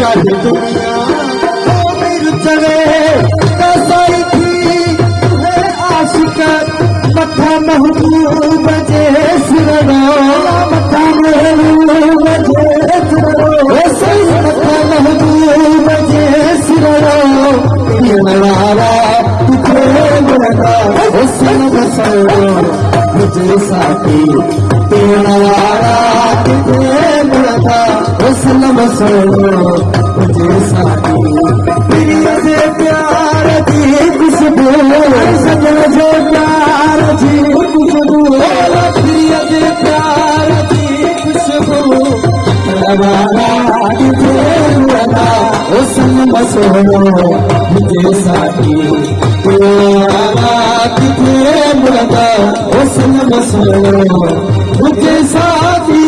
चाहे दुनिया हो मेरे चले कसाई थी है आशिका मथा महबूब जे सिरना मथा महबूब जे सिरना सही मथा महबूब जे सिरना वाला तुझे मुरदा हुस्न बसरो मुझे साथी तेरा वाला तुझे मुरदा हुस्न बसरो मुझे साथी प्रिय से प्यार की खुशबू सजन से प्यार की खुशबू प्रिय से प्यार की खुशबू वाला तुझे मुरदा हुस्न बसरो मुझे साथी तेरा तुझे मुरदा हुस्न बसरो मुझे साथी।